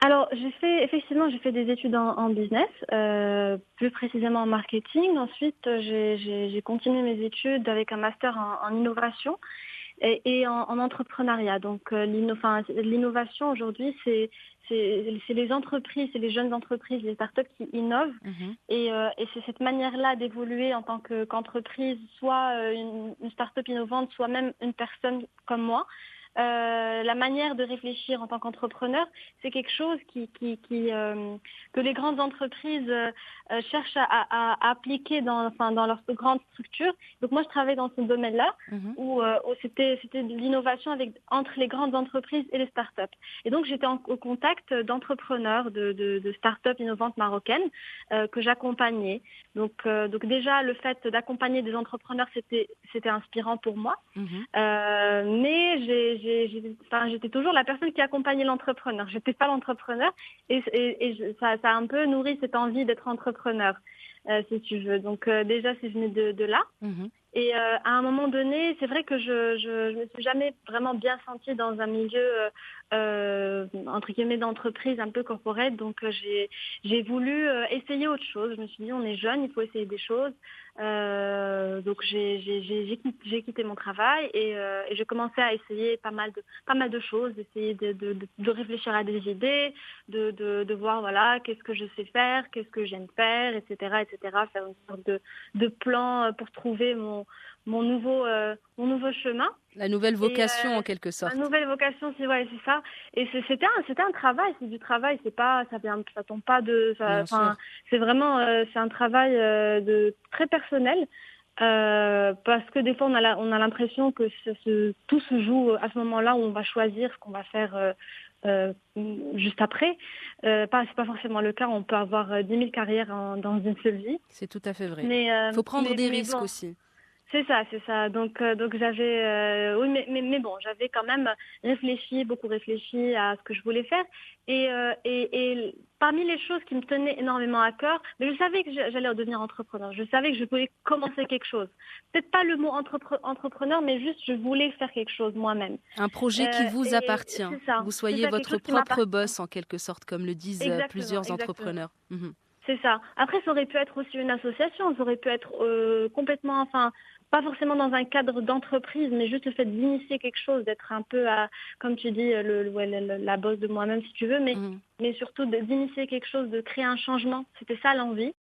Alors, j'ai fait des études en business, plus précisément en marketing. Ensuite, j'ai continué mes études avec un master en innovation et en entrepreneuriat. Donc, l'innovation aujourd'hui, c'est les entreprises, c'est les jeunes entreprises, les startups qui innovent. Mhm. Et c'est cette manière-là d'évoluer en tant qu'entreprise, soit une startup innovante, soit même une personne comme moi. La manière de réfléchir en tant qu'entrepreneur, c'est quelque chose que les grandes entreprises cherchent à appliquer dans leur grande structure. Donc moi, je travaille dans ce domaine-là Mhm. où c'était de l'innovation entre les grandes entreprises et les startups. Et donc j'étais au contact d'entrepreneurs, de startups innovantes marocaines que j'accompagnais. Donc déjà, le fait d'accompagner des entrepreneurs, c'était inspirant pour moi. Mhm. Mais j'étais toujours la personne qui accompagnait l'entrepreneur. J'étais pas l'entrepreneur ça a un peu nourri cette envie d'être entrepreneur, si tu veux. Donc déjà, c'est venu de là. Mhm. Et à un moment donné, c'est vrai que je me suis jamais vraiment bien sentie dans un milieu entre guillemets d'entreprise un peu corporate. Donc j'ai voulu essayer autre chose. Je me suis dit on est jeune, il faut essayer des choses. Donc j'ai quitté mon travail et j'ai commencé à essayer pas mal de choses, d'essayer de réfléchir à des idées, de voir voilà qu'est-ce que je sais faire, qu'est-ce que j'aime faire, etc. Faire une sorte de plan pour trouver mon nouveau chemin. La nouvelle Et vocation en quelque ma sorte. nouvelle vocation, c'est ça. Et c'était un travail, c'est du travail, c'est pas, ça tombe pas Bien enfin, sûr. c'est vraiment, c'est un travail de très personnel. Parce que des fois on a l'impression que tout se joue à ce moment-là où on va choisir ce qu'on va faire euh, juste après. C'est pas forcément le cas. On peut avoir 10 000 carrières dans une seule vie. C'est tout à fait vrai. Mais, Il faut prendre des mais risques bon, aussi. c'est ça, c'est ça. Donc j'avais, oui, mais bon, j'avais quand même beaucoup réfléchi à ce que je voulais faire. Et parmi les choses qui me tenaient énormément à cœur, mais je savais que j'allais devenir entrepreneur. Je savais que je voulais commencer quelque chose. Peut-être pas le mot entrepreneur, mais juste je voulais faire quelque chose moi-même. Un projet qui vous Et appartient. Vous c'est soyez ça, quelque votre chose qui propre m'appartient. boss en quelque sorte, comme le disent Exactement, plusieurs exactement. entrepreneurs. Mhm. C'est ça. Après, ça aurait pu être aussi une association, ça aurait pu être complètement, enfin, pas forcément dans un cadre d'entreprise, mais juste le fait d'initier quelque chose, d'être un peu, comme tu dis, ouais, la boss de moi-même, si tu veux, Mhm. mais surtout d'initier quelque chose, de créer un changement. C'était ça l'envie.